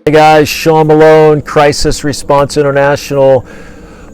Hey guys, Sean Malone, Crisis Response International.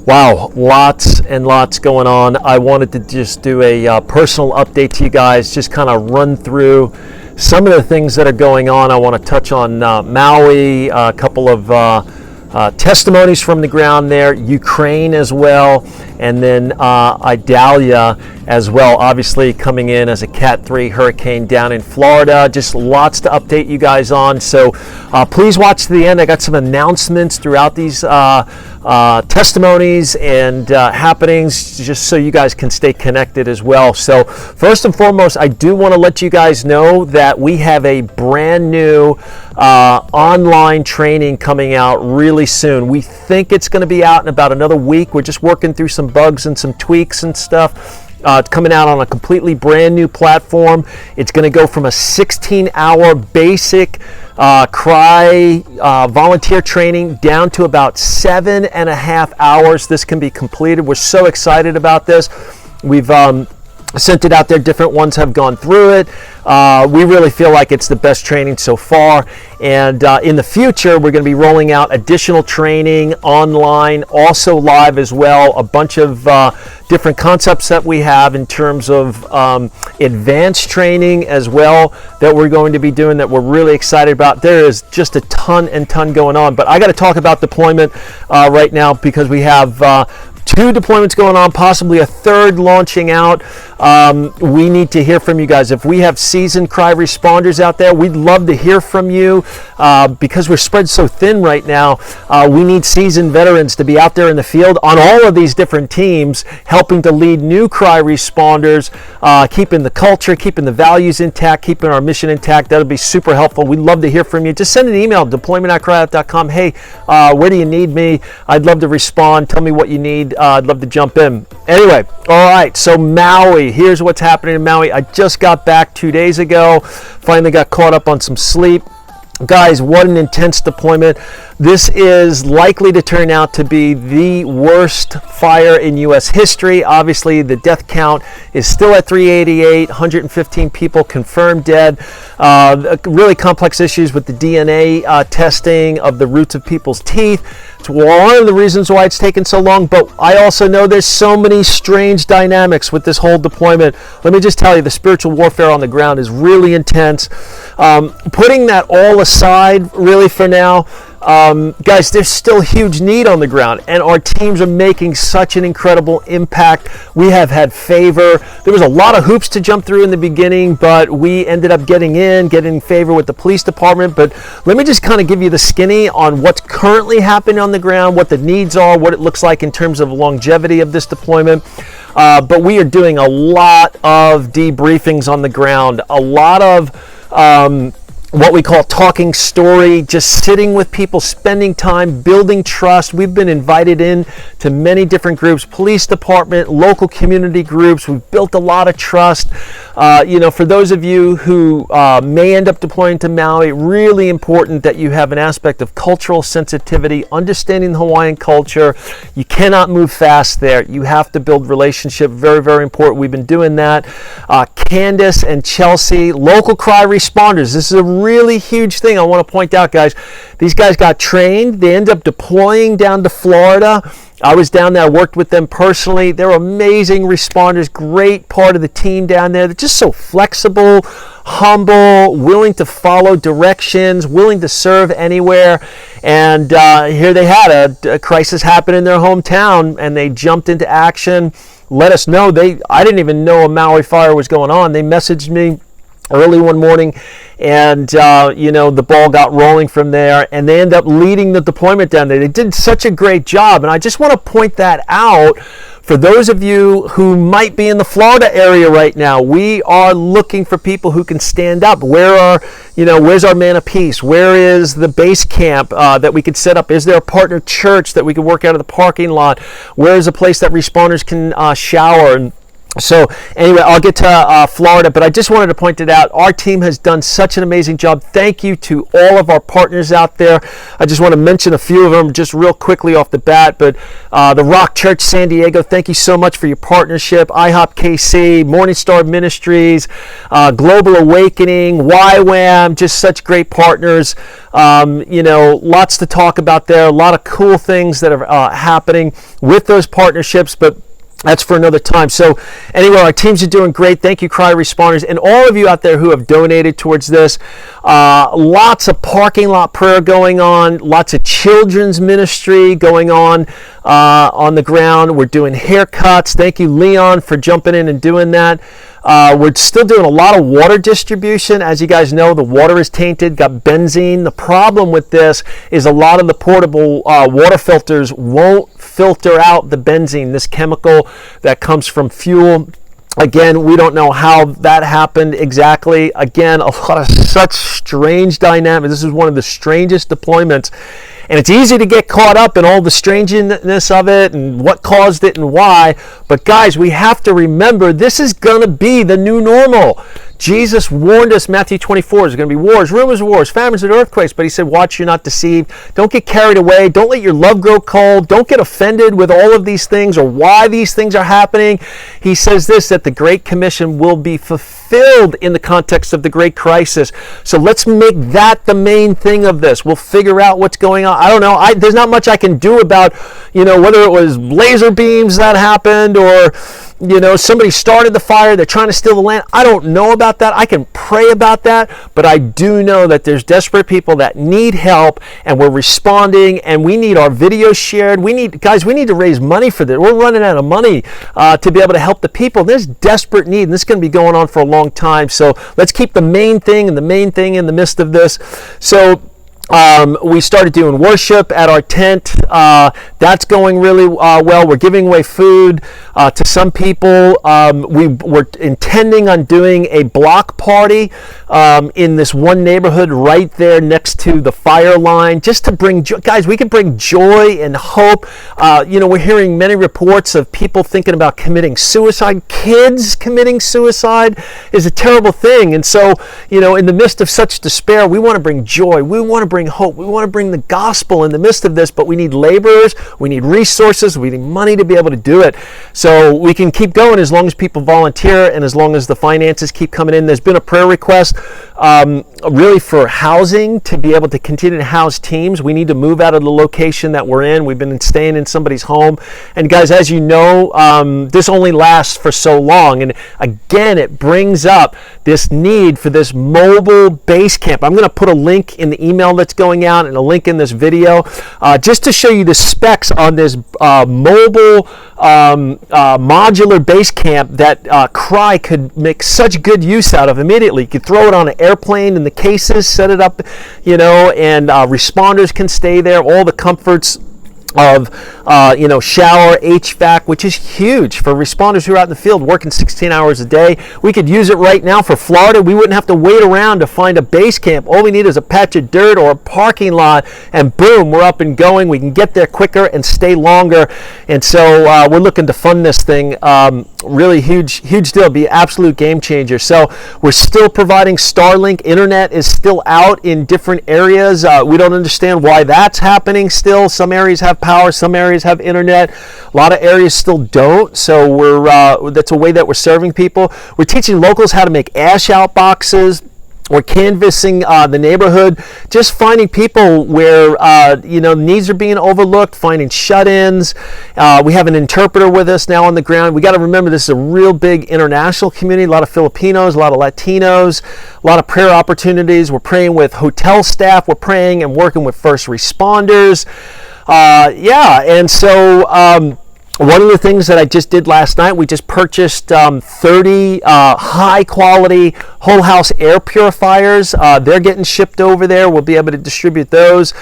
Wow, lots and lots going on. I wanted to just do a personal update to you guys, just kind of run through some of the things that are going on. I want to touch on Maui, a couple of testimonies from the ground there, Ukraine as well, and then Idalia as well, obviously coming in as a Cat 3 hurricane down in Florida. Just lots to update you guys on. So please watch to the end. I got some announcements throughout these testimonies and happenings, just so you guys can stay connected as well. So first and foremost, I do want to let you guys know that we have a brand new online training coming out really soon. We think it's going to be out in about another week. We're just working through some bugs and some tweaks and stuff. It's coming out on a completely brand new platform. It's going to go from a 16-hour basic CRI volunteer training down to about 7.5 hours. This can be completed. We're so excited about this. We've sent it out there. Different ones have gone through it. We really feel like it's the best training so far. And in the future, we're going to be rolling out additional training online, also live as well. A bunch of different concepts that we have in terms of advanced training as well that we're going to be doing that we're really excited about. There is just a ton going on. But I got to talk about deployment right now because we have 2 deployments going on, possibly a third launching out. We need to hear from you guys. If we have seasoned CRI responders out there, we'd love to hear from you because we're spread so thin right now. We need seasoned veterans to be out there in the field on all of these different teams, helping to lead new CRI responders, keeping the culture, keeping the values intact, keeping our mission intact. That'll be super helpful. We'd love to hear from you. Just send an email, deployment@criout.com. Hey, where do you need me? I'd love to respond. Tell me what you need. I'd love to jump in. Anyway, all right, so Maui. Here's what's happening in Maui. I just got back 2 days ago. Finally got caught up on some sleep. Guys, what an intense deployment. This is likely to turn out to be the worst fire in U.S. history. Obviously, the death count is still at 388, 115 people confirmed dead. Really complex issues with the DNA testing of the roots of people's teeth. It's one of the reasons why it's taken so long, but I also know there's so many strange dynamics with this whole deployment. Let me just tell you, the spiritual warfare on the ground is really intense. Putting that all aside, really for now, guys, there's still huge need on the ground, and our teams are making such an incredible impact. We have had favor. There was a lot of hoops to jump through in the beginning, but we ended up getting favor with the police department. But let me just kind of give you the skinny on what's currently happening on the ground, what the needs are, what it looks like in terms of longevity of this deployment. But we are doing a lot of debriefings on the ground, a lot of what we call talking story, just sitting with people, spending time, building trust. We've been invited in to many different groups, police department, local community groups. We've built a lot of trust. For those of you who may end up deploying to Maui, really important that you have an aspect of cultural sensitivity, understanding the Hawaiian culture. You cannot move fast there. You have to build relationship. Very, very important. We've been doing that. Candace and Chelsea, local CRI responders. This is a really huge thing I want to point out, guys. These guys got trained. They end up deploying down to Florida. I was down there, worked with them personally. They're amazing responders, great part of the team down there. They're just so flexible, humble, willing to follow directions, willing to serve anywhere. And here they had a crisis happen in their hometown, and they jumped into action, let us know. I didn't even know a Maui fire was going on. They messaged me early one morning, and the ball got rolling from there, and they end up leading the deployment down there. They did such a great job, and I just want to point that out for those of you who might be in the Florida area right now. We are looking for people who can stand up. Where's our man of peace? Where is the base camp that we could set up? Is there a partner church that we could work out of the parking lot? Where is a place that responders can shower? And So anyway, I'll get to Florida, but I just wanted to point it out. Our team has done such an amazing job. Thank you to all of our partners out there. I just want to mention a few of them just real quickly off the bat, but the Rock Church San Diego, thank you so much for your partnership. IHOP KC, Morning Star Ministries, Global Awakening, YWAM, just such great partners. Lots to talk about there. A lot of cool things that are happening with those partnerships, but that's for another time. So anyway, our teams are doing great. Thank you, CRI responders, and all of you out there who have donated towards this. Lots of parking lot prayer going on, lots of children's ministry going on the ground. We're doing haircuts. Thank you, Leon, for jumping in and doing that. We're still doing a lot of water distribution. As you guys know, the water is tainted, got benzene. The problem with this is a lot of the portable water filters won't filter out the benzene, this chemical that comes from fuel. Again, we don't know how that happened exactly. Again, a lot of such strange dynamics. This is one of the strangest deployments. And it's easy to get caught up in all the strangeness of it and what caused it and why. But guys, we have to remember this is going to be the new normal. Jesus warned us, Matthew 24, there's going to be wars, rumors of wars, famines and earthquakes. But he said, watch you're not deceived. Don't get carried away. Don't let your love grow cold. Don't get offended with all of these things or why these things are happening. He says this, that the Great Commission will be fulfilled in the context of the Great Crisis. So let's make that the main thing of this. We'll figure out what's going on. I don't know. There's not much I can do about, whether it was laser beams that happened or, somebody started the fire, they're trying to steal the land. I don't know about that. I can pray about that, but I do know that there's desperate people that need help, and we're responding, and we need our videos shared. We need to raise money for this. We're running out of money to be able to help the people. There's desperate need, and this is going to be going on for a long time. So let's keep the main thing in the midst of this. So we started doing worship at our tent. That's going really well. We're giving away food to some people. We were intending on doing a block party in this one neighborhood right there next to the fire line, just to bring joy. Guys, we can bring joy and hope. We're hearing many reports of people thinking about committing suicide. Kids committing suicide is a terrible thing. And so, in the midst of such despair, we want to bring joy. We want to bring hope. We want to bring the gospel in the midst of this, but we need laborers, we need resources, we need money to be able to do it. So we can keep going as long as people volunteer and as long as the finances keep coming in. There's been a prayer request really for housing, to be able to continue to house teams. We need to move out of the location that we're in. We've been staying in somebody's home. And guys, as you know, this only lasts for so long. And again, it brings up this need for this mobile base camp. I'm going to put a link in the email that's going out and a link in this video just to show you the specs on this mobile modular base camp that CRI could make such good use out of immediately. You could throw it on an airplane in the cases, set it up, and responders can stay there, all the comforts of shower, HVAC, which is huge for responders who are out in the field working 16 hours a day. We could use it right now for Florida. We wouldn't have to wait around to find a base camp. All we need is a patch of dirt or a parking lot, and boom, we're up and going. We can get there quicker and stay longer. And so we're looking to fund this thing. Really huge deal. Be an absolute game changer. So we're still providing Starlink. Internet is still out in different areas. We don't understand why that's happening still. Some areas have power, some areas have internet, a lot of areas still don't. So that's a way that we're serving people. We're teaching locals how to make ash out boxes. We're canvassing the neighborhood, just finding people where needs are being overlooked, finding shut-ins. We have an interpreter with us now on the ground. We got to remember this is a real big international community, a lot of Filipinos, a lot of Latinos, a lot of prayer opportunities. We're praying with hotel staff. We're praying and working with first responders. And so one of the things that I just did last night, we just purchased 30 high-quality whole house air purifiers. They're getting shipped over there. We'll be able to distribute those.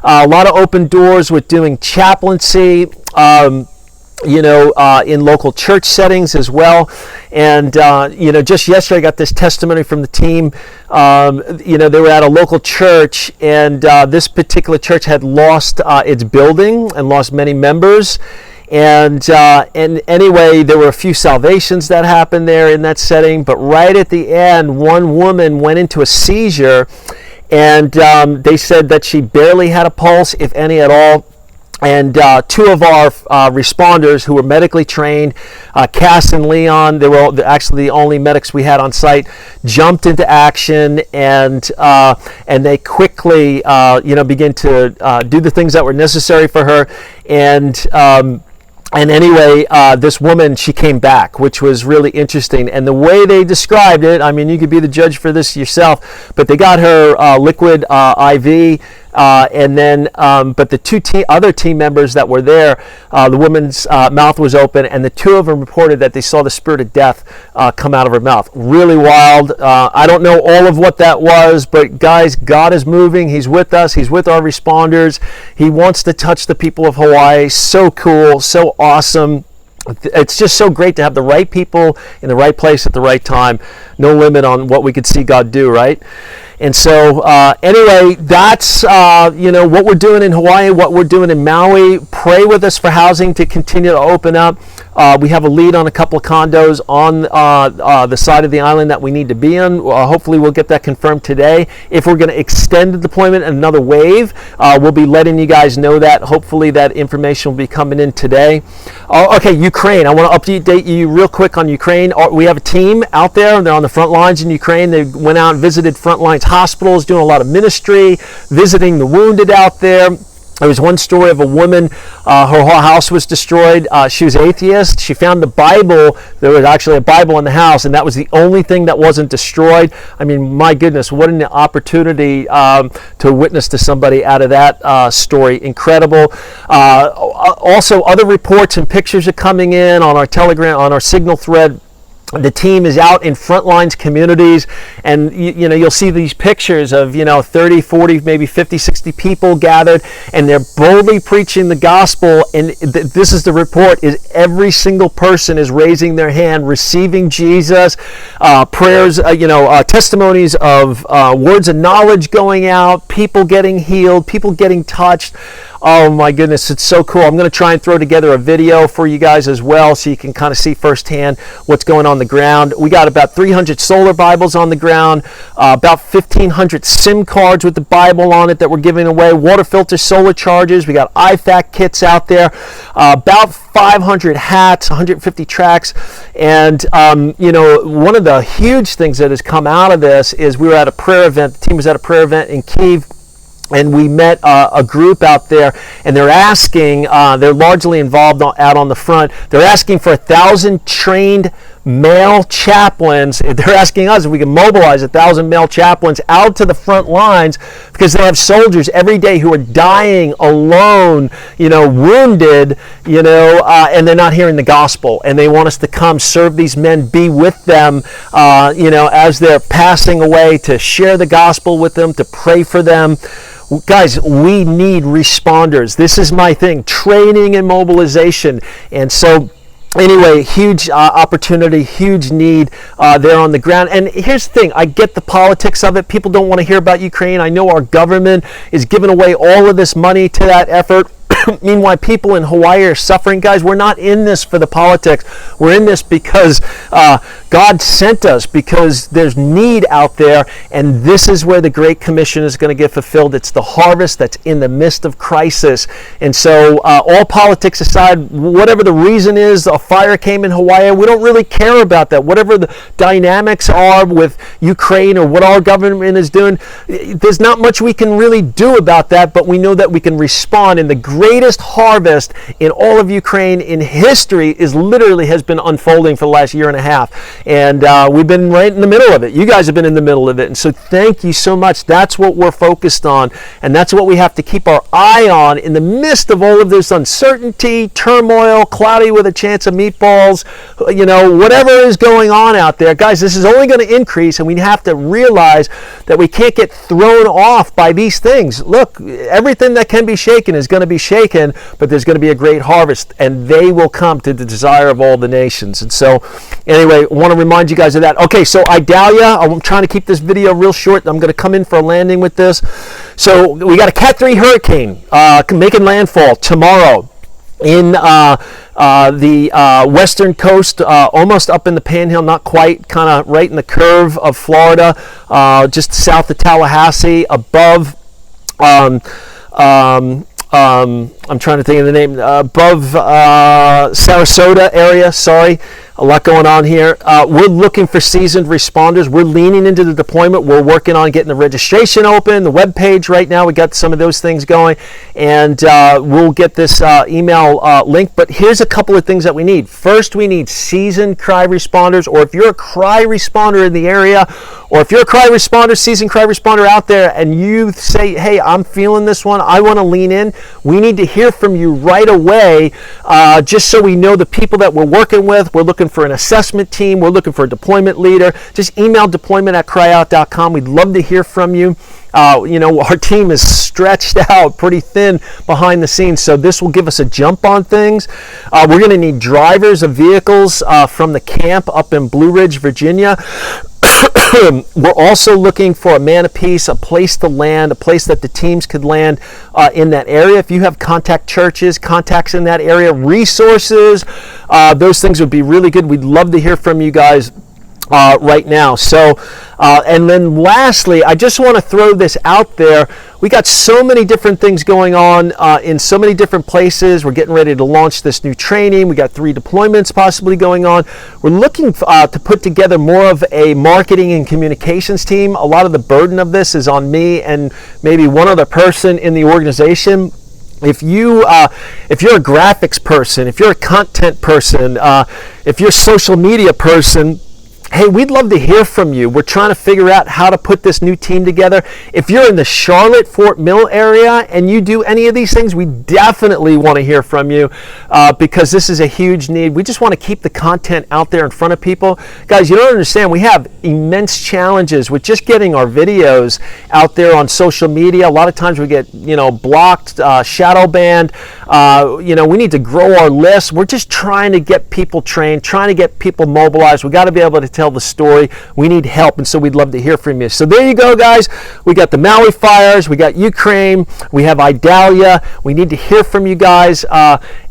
A lot of open doors with doing chaplaincy. In local church settings as well. And, just yesterday I got this testimony from the team. They were at a local church, and this particular church had lost its building and lost many members. And anyway, there were a few salvations that happened there in that setting, but right at the end, one woman went into a seizure, and they said that she barely had a pulse, if any at all. And two of our responders who were medically trained, Cass and Leon, they were actually the only medics we had on site, jumped into action, and they quickly began to do the things that were necessary for her. And anyway, this woman, she came back, which was really interesting. And the way they described it, I mean, you could be the judge for this yourself, but they got her liquid IV, and then, but the other team members that were there, the woman's mouth was open, and the two of them reported that they saw the spirit of death come out of her mouth. Really wild. I don't know all of what that was, but guys, God is moving. He's with us. He's with our responders. He wants to touch the people of Hawaii. So cool. So awesome. It's just so great to have the right people in the right place at the right time. No limit on what we could see God do, right? And so anyway, that's what we're doing in Hawaii, what we're doing in Maui. Pray with us for housing to continue to open up. We have a lead on a couple of condos on the side of the island that we need to be in. Hopefully we'll get that confirmed today. If we're going to extend the deployment and another wave, we'll be letting you guys know that. Hopefully that information will be coming in today. Okay, Ukraine. I want to update you real quick on Ukraine. We have a team out there. They're on the front lines in Ukraine. They went out and visited Frontlines hospitals, doing a lot of ministry, visiting the wounded out there. There was one story of a woman, her whole house was destroyed. She was atheist. She found the Bible. There was actually a Bible in the house, and that was the only thing that wasn't destroyed. I mean, my goodness, what an opportunity to witness to somebody out of that story. Incredible. Also, other reports and pictures are coming in on our Telegram, on our Signal thread. The team is out in Frontlines communities, and you'll see these pictures of 30, 40, maybe 50, 60 people gathered, and they're boldly preaching the gospel. And this is the report: is every single person is raising their hand, receiving Jesus. Prayers, testimonies of words of knowledge going out, people getting healed, people getting touched. Oh my goodness, it's so cool. I'm going to try and throw together a video for you guys as well, so you can kind of see firsthand what's going on the ground. We got about 300 solar Bibles on the ground, about 1,500 SIM cards with the Bible on it that we're giving away, water filter solar chargers. We got IFAC kits out there, about 500 hats, 150 tracks. And one of the huge things that has come out of this is we were at a prayer event. The team was at a prayer event in Kyiv, and we met a group out there, and they're asking, they're largely involved out on the front, they're asking for 1,000 trained male chaplains. They're asking us if we can mobilize 1,000 male chaplains out to the front lines, because they have soldiers every day who are dying alone, wounded, and they're not hearing the gospel, and they want us to come serve these men, be with them, as they're passing away, to share the gospel with them, to pray for them. Guys, we need responders. This is my thing, training and mobilization. And so anyway, huge opportunity, huge need there on the ground. And here's the thing, I get the politics of it. People don't want to hear about Ukraine. I know our government is giving away all of this money to that effort. Meanwhile, people in Hawaii are suffering. Guys, we're not in this for the politics. We're in this because God sent us, because there's need out there, and this is where the Great Commission is going to get fulfilled. It's the harvest that's in the midst of crisis. And so all politics aside, whatever the reason is, a fire came in Hawaii, we don't really care about that. Whatever the dynamics are with Ukraine or what our government is doing, there's not much we can really do about that, but we know that we can respond. And the greatest harvest in all of Ukraine in history has been unfolding for the last year and a half, and we've been right in the middle of it. You guys have been in the middle of it, and so thank you so much. That's what we're focused on, and that's what we have to keep our eye on in the midst of all of this uncertainty, turmoil, cloudy with a chance of meatballs, whatever is going on out there. Guys, this is only going to increase, and we have to realize that we can't get thrown off by these things. Look, everything that can be shaken is going to be shaken, but there's going to be a great harvest, and they will come to the desire of all the nations. And so anyway, I want to remind you guys of that. Okay, so Idalia, I'm trying to keep this video real short. I'm going to come in for a landing with this. So we got a Cat 3 hurricane making landfall tomorrow. in the western coast, almost up in the Panhandle, not quite, kind of right in the curve of Florida, just south of Tallahassee, above I'm trying to think of the name, above Sarasota area, sorry. A lot going on here. We're looking for seasoned responders. We're leaning into the deployment. We're working on getting the registration open, the web page right now. We got some of those things going, and we'll get this email link. But here's a couple of things that we need. First, we need seasoned CRI responders, or if you're a CRI responder in the area, or if you're a CRI responder, seasoned CRI responder out there, and you say, hey, I'm feeling this one, I want to lean in, we need to hear from you right away, just so we know the people that we're working with. We're looking for an assessment team. We're looking for a deployment leader. Just email deployment@cryout.com. We'd love to hear from you. Our team is stretched out pretty thin behind the scenes, so this will give us a jump on things. We're going to need drivers of vehicles from the camp up in Blue Ridge, Virginia. We're also looking for a man apiece, a place to land, a place that the teams could land in that area. If you have contact churches, contacts in that area, resources, those things would be really good. We'd love to hear from you guys right now. So, and then lastly, I just want to throw this out there. We got so many different things going on in so many different places. We're getting ready to launch this new training. We got 3 deployments possibly going on. We're looking to put together more of a marketing and communications team. A lot of the burden of this is on me and maybe one other person in the organization. If you're a graphics person, if you're a content person, if you're a social media person, hey, we'd love to hear from you. We're trying to figure out how to put this new team together. If you're in the Charlotte, Fort Mill area and you do any of these things, we definitely want to hear from you because this is a huge need. We just want to keep the content out there in front of people. Guys, you don't understand. We have immense challenges with just getting our videos out there on social media. A lot of times we get, blocked, shadow banned. We need to grow our list. We're just trying to get people trained, trying to get people mobilized. We got to be able to tell the story. We need help, and so we'd love to hear from you. So there you go, guys. We got the Maui fires, we got Ukraine, we have Idalia. We need to hear from you guys.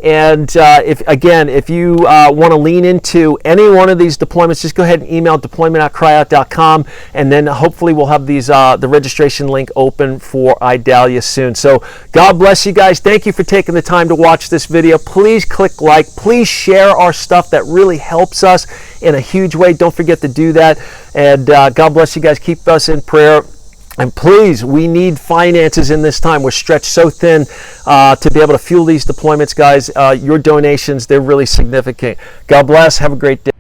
If you want to lean into any one of these deployments, just go ahead and email deployment@cryout.com, and then hopefully we'll have these the registration link open for Idalia soon. So God bless you guys. Thank you for taking the time to watch this video. Please click like. Please share our stuff. That really helps us in a huge way. Don't forget to do that. And God bless you guys. Keep us in prayer. And please, we need finances in this time. We're stretched so thin to be able to fuel these deployments, guys. Your donations, they're really significant. God bless. Have a great day.